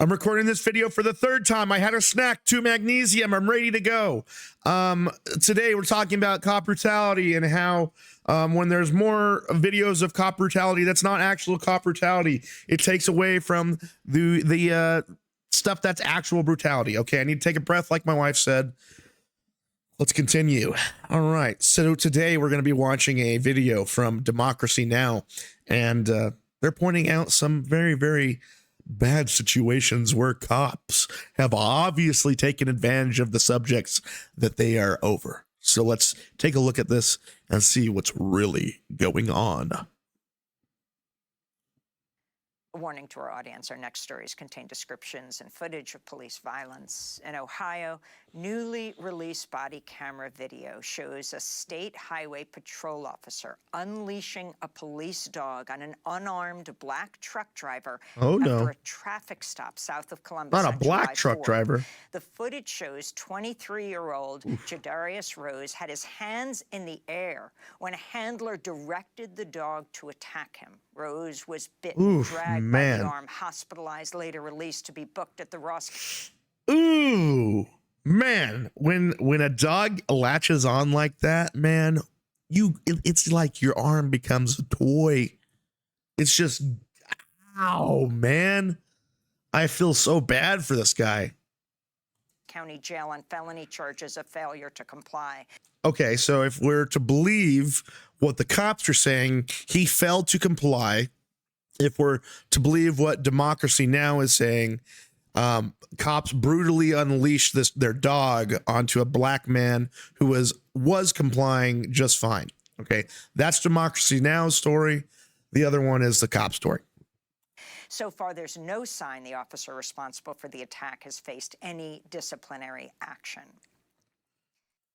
I'm recording this video for the third time. I had a snack, 2 magnesium. I'm ready to go. Today we're talking about cop brutality and how when there's more videos of cop brutality, that's not actual cop brutality. It takes away from the stuff that's actual brutality. Okay, I need to take a breath like my wife said. Let's continue. All right, so today we're going to be watching a video from Democracy Now! And they're pointing out some very, very bad situations where cops have obviously taken advantage of the subjects that they are over. So let's take a look at this and see what's really going on. A warning to our audience, our next stories contain descriptions and footage of police violence. In Ohio, newly released body camera video shows a state highway patrol officer unleashing a police dog on an unarmed black truck driver after a traffic stop south of Columbus. Not a black truck driver. The footage shows 23-year-old Jadarius Rose had his hands in the air when a handler directed the dog to attack him. Rose was bitten, dragged by the arm, hospitalized, later released to be booked at the Ross. Ooh, man, when a dog latches on like that, man, it's like your arm becomes a toy. It's just, ow, man. I feel so bad for this guy. County jail on felony charges of failure to comply. Okay, so if we're to believe what the cops are saying, he failed to comply. If we're to believe what Democracy Now! Is saying, cops brutally unleashed their dog onto a black man who was complying just fine. Okay, that's Democracy Now!'s story. The other one is the cop story. So far, there's no sign the officer responsible for the attack has faced any disciplinary action.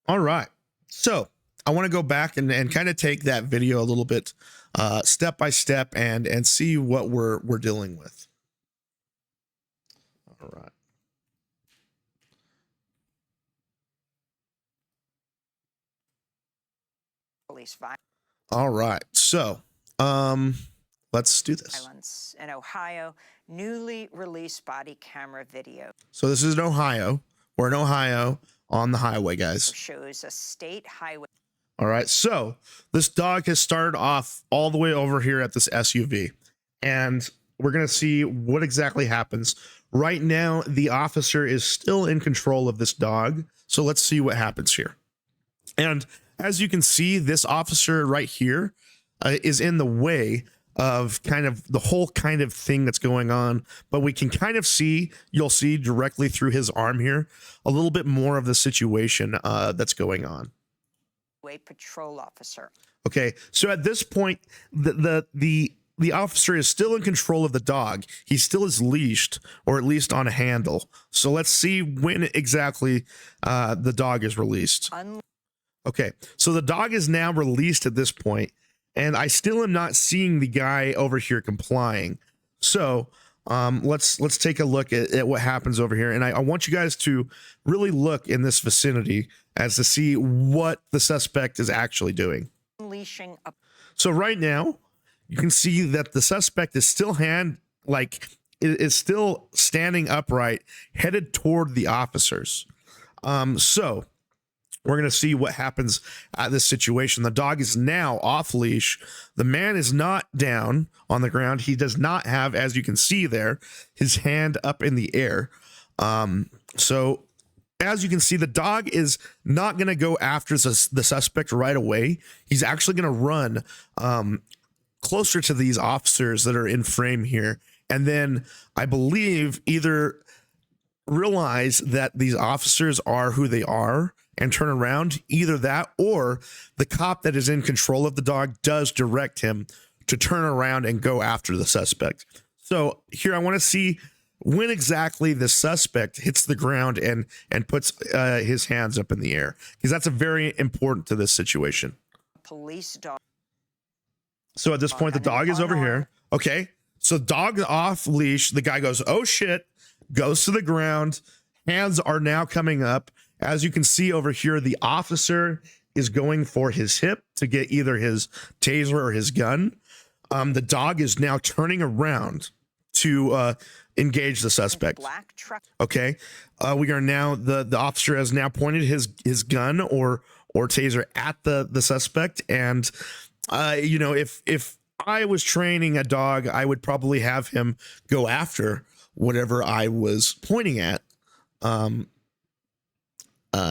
All right. So I want to go back and kind of take that video a little bit step by step and see what we're dealing with. All right. Police violence. All right. So let's do this. Violence in Ohio, newly released body camera video. So this is in Ohio. We're in Ohio on the highway, guys. Shows a state highway. All right. So this dog has started off all the way over here at this SUV, and we're going to see what exactly happens. Right now, the officer is still in control of this dog. So let's see what happens here. And as you can see, this officer right here is in the way of kind of the whole kind of thing that's going on, but we can kind of see, you'll see directly through his arm here, a little bit more of the situation that's going on. Patrol officer. Okay, so at this point, the officer is still in control of the dog. He still is leashed, or at least on a handle. So let's see when exactly the dog is released. Okay, so the dog is now released at this point, and I still am not seeing the guy over here complying. So let's take a look at what happens over here. And I want you guys to really look in this vicinity as to see what the suspect is actually doing. So right now, you can see that the suspect is still is still standing upright, headed toward the officers. So we're going to see what happens at this situation. The dog is now off leash. The man is not down on the ground. He does not have, as you can see there, his hand up in the air. So as you can see, the dog is not going to go after the suspect right away. He's actually going to run closer to these officers that are in frame here. And then I believe either realize that these officers are who they are and turn around, either that or the cop that is in control of the dog does direct him to turn around and go after the suspect. So here I want to see when exactly the suspect hits the ground and puts his hands up in the air, because that's a very important to this situation. Police dog. So at this point, the dog is over here. Okay, so dog off leash. The guy goes, oh shit, goes to the ground. Hands are now coming up. As you can see over here, the officer is going for his hip to get either his taser or his gun. The dog is now turning around to engage the suspect. Black truck. Okay, we are now the officer has now pointed his gun or taser at the suspect, and you know, if I was training a dog, I would probably have him go after whatever I was pointing at.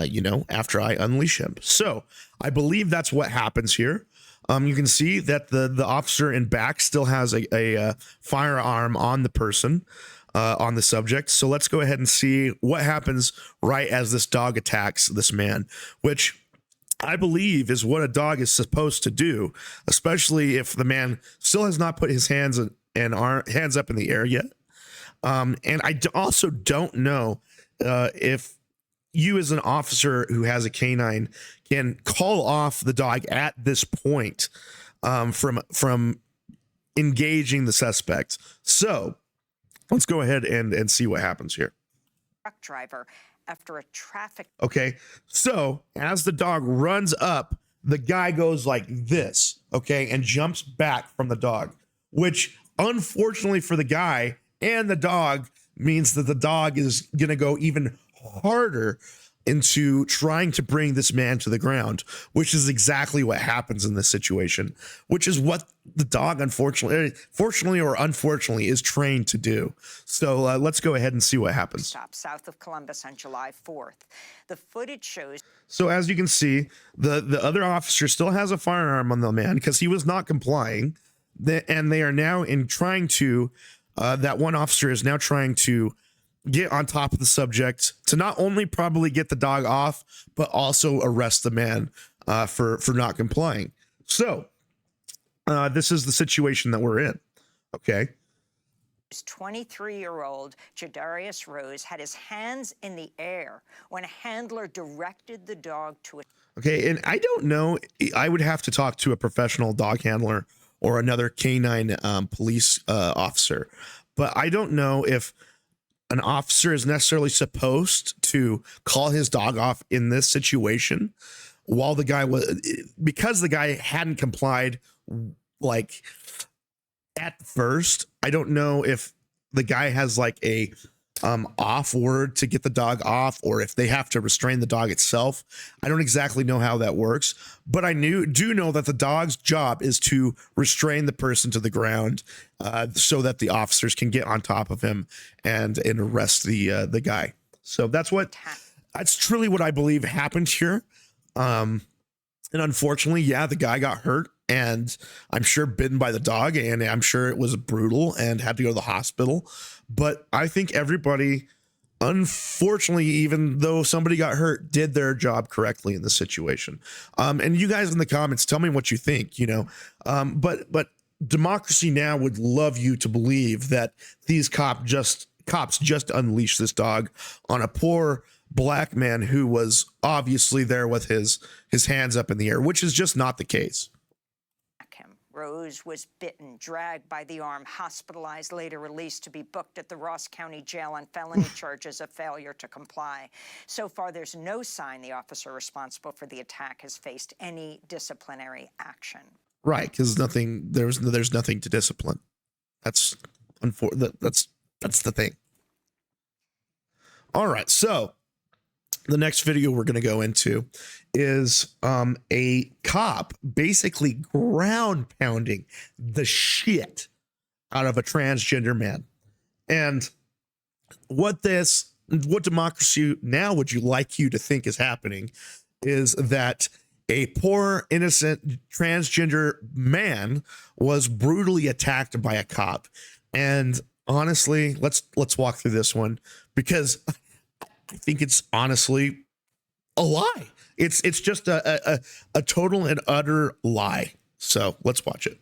You know, after I unleash him. So I believe that's what happens here. You can see that the officer in back still has a firearm on the person, on the subject. So let's go ahead and see what happens right as this dog attacks this man, which I believe is what a dog is supposed to do, especially if the man still has not put his hands up in the air yet. And I also don't know if you as an officer who has a canine can call off the dog at this point from engaging the suspect. So let's go ahead and see what happens here. Truck driver after a traffic. Okay, so as the dog runs up, the guy goes like this, okay, and jumps back from the dog, which unfortunately for the guy and the dog means that the dog is going to go even harder into trying to bring this man to the ground, which is exactly what happens in this situation, which is what the dog fortunately or unfortunately is trained to do. So let's go ahead and see what happens. Stop south of Columbus on July 4th. The footage shows. So as you can see, the other officer still has a firearm on the man because he was not complying, and they are now in trying to that one officer is now trying to get on top of the subject to not only probably get the dog off, but also arrest the man for not complying. So this is the situation that we're in. Okay. 23-year-old Jadarius Rose had his hands in the air when a handler directed the dog to a. Okay, and I don't know. I would have to talk to a professional dog handler or another canine police officer, but I don't know if an officer is necessarily supposed to call his dog off in this situation while the guy was, because the guy hadn't complied like at first. I don't know if the guy has like a off word to get the dog off, or if they have to restrain the dog itself. I don't exactly know how that works, but I do know that the dog's job is to restrain the person to the ground so that the officers can get on top of him and arrest the guy. So that's truly what I believe happened here. And unfortunately, yeah, the guy got hurt, and I'm sure bitten by the dog, and I'm sure it was brutal and had to go to the hospital. But I think everybody, unfortunately, even though somebody got hurt, did their job correctly in this situation. And you guys in the comments, tell me what you think, you know. But Democracy Now! Would love you to believe that these cops just unleashed this dog on a poor black man who was obviously there with his hands up in the air, which is just not the case. Rose was bitten, dragged by the arm, hospitalized, later released to be booked at the Ross County Jail on felony charges of failure to comply. So far, there's no sign the officer responsible for the attack has faced any disciplinary action. Right, because there's nothing to discipline. That's the thing. All right, so the next video we're going to go into is a cop basically ground pounding the shit out of a transgender man. And what Democracy Now! Would you like you to think is happening is that a poor, innocent transgender man was brutally attacked by a cop. And honestly, let's walk through this one, because I think it's honestly a lie. It's just a total and utter lie. So let's watch it.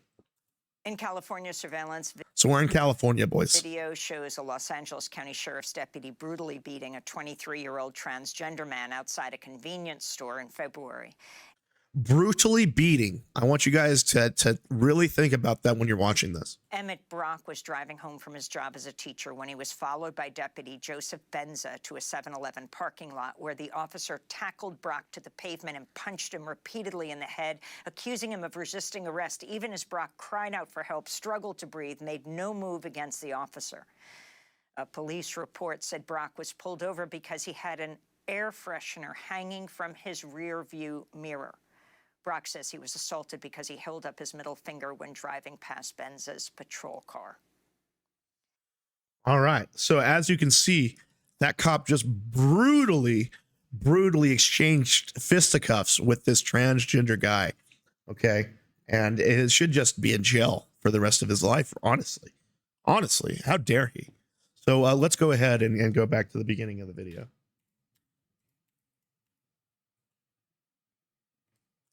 In California, surveillance. So we're in California, boys. Video shows a Los Angeles County Sheriff's deputy brutally beating a 23-year-old transgender man outside a convenience store in February. brutally beating. I want you guys to really think about that when you're watching this. Emmett Brock was driving home from his job as a teacher when he was followed by Deputy Joseph Benza to a 7-Eleven parking lot, where the officer tackled Brock to the pavement and punched him repeatedly in the head, accusing him of resisting arrest, even as Brock cried out for help, struggled to breathe, made no move against the officer. A police report said Brock was pulled over because he had an air freshener hanging from his rear view mirror. Brock says he was assaulted because he held up his middle finger when driving past Benza's patrol car. All right. So as you can see, that cop just brutally exchanged fisticuffs with this transgender guy. Okay. And it should just be in jail for the rest of his life, honestly. Honestly, how dare he? So let's go ahead and go back to the beginning of the video.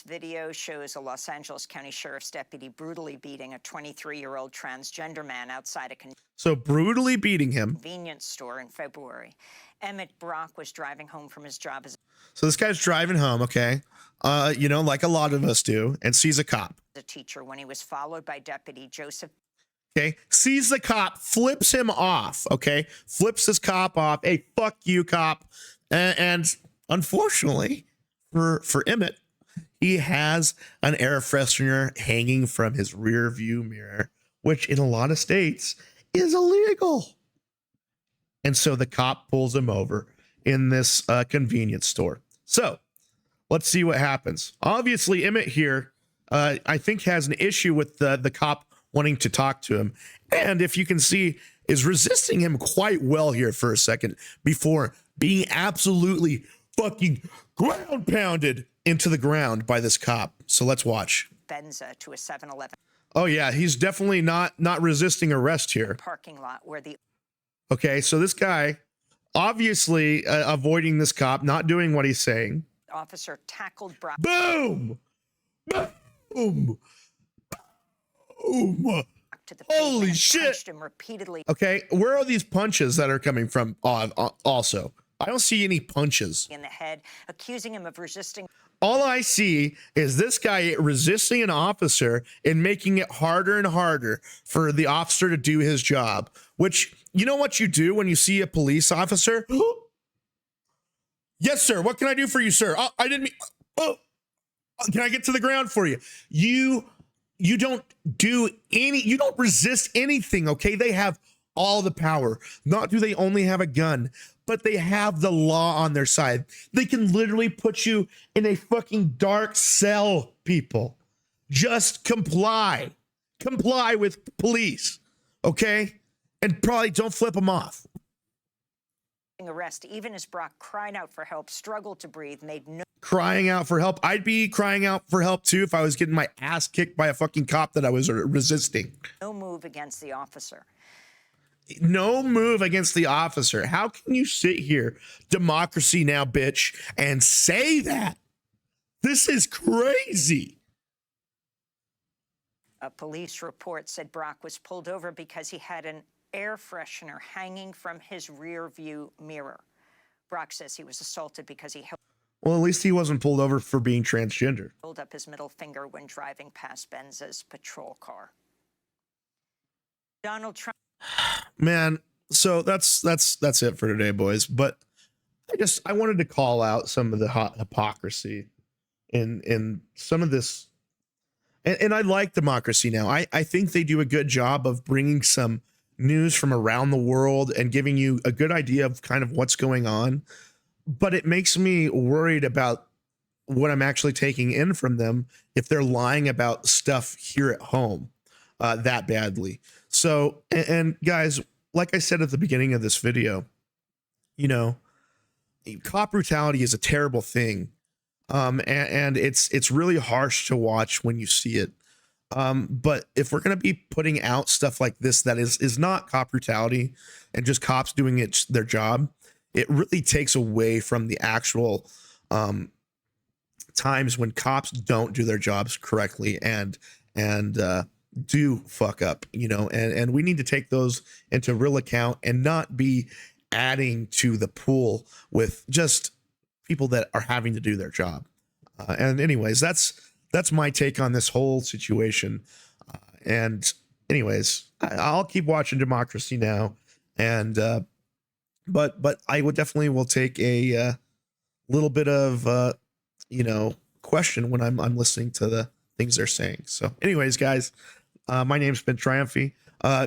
Video shows a Los Angeles County Sheriff's deputy brutally beating a 23-year-old transgender man outside a So brutally beating him. convenience store in February. Emmett Brock was driving home from his job as So this guy's driving home, okay, you know, like a lot of us do, and sees a cop. a teacher when he was followed by Deputy Joseph. Okay, sees the cop, flips him off. Okay, flips this cop off. Hey, fuck you, cop. And unfortunately for Emmett, he has an air freshener hanging from his rear view mirror, which in a lot of states is illegal. And so the cop pulls him over in this convenience store. So let's see what happens. Obviously, Emmett here, I think, has an issue with the cop wanting to talk to him. And if you can see, is resisting him quite well here for a second before being absolutely fucking ground pounded into the ground by this cop. So let's watch. Benza to a 7-Eleven Oh yeah, he's definitely not resisting arrest here. parking lot where the Okay, so this guy obviously avoiding this cop, not doing what he's saying. officer tackled Brock Boom! Boom! Boom! to the Holy pavement and shit. punched him repeatedly Okay, where are these punches that are coming from? Also, I don't see any punches. in the head, accusing him of resisting. All I see is this guy resisting an officer and making it harder and harder for the officer to do his job, which, you know what you do when you see a police officer? Yes, sir. What can I do for you, sir? Oh, I didn't mean. Oh, can I get to the ground for you? You don't do any. You don't resist anything. Okay, they have all the power. Not do they only have a gun, but they have the law on their side. They can literally put you in a fucking dark cell, people. Just comply. Comply with police, okay? And probably don't flip them off. Arrest, even as Brock cried out for help, struggled to breathe, made no Crying out for help. I'd be crying out for help too if I was getting my ass kicked by a fucking cop that I was resisting. move against the officer. No move against the officer. How can you sit here, democracy now, bitch, and say that? This is crazy. A police report said Brock was pulled over because he had an air freshener hanging from his rear view mirror. Brock says he was assaulted because he Well, at least he wasn't pulled over for being transgender. held up his middle finger when driving past Benza's patrol car. Donald Trump. Man, so that's it for today, boys. But I wanted to call out some of the hypocrisy in some of this. And I like Democracy Now! I think they do a good job of bringing some news from around the world and giving you a good idea of kind of what's going on. But it makes me worried about what I'm actually taking in from them if they're lying about stuff here at home that badly. So, and guys, like I said at the beginning of this video, you know, cop brutality is a terrible thing. And it's really harsh to watch when you see it. But if we're going to be putting out stuff like this, that is not cop brutality and just cops doing their job, it really takes away from the actual, times when cops don't do their jobs correctly and do fuck up, you know, and we need to take those into real account and not be adding to the pool with just people that are having to do their job. And anyways, that's my take on this whole situation. And anyways, I'll keep watching Democracy Now, and but I would definitely will take a little bit of question when I'm listening to the things they're saying. So anyways, guys, my name's been Triumphy.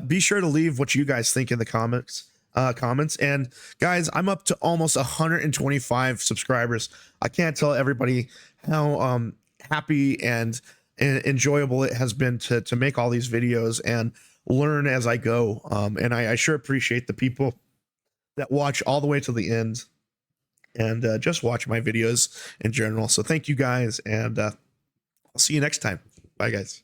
Be sure to leave what you guys think in the comments. And guys, I'm up to almost 125 subscribers. I can't tell everybody how happy and enjoyable it has been to make all these videos and learn as I go. And I sure appreciate the people that watch all the way to the end and just watch my videos in general. So thank you guys, and I'll see you next time. Bye, guys.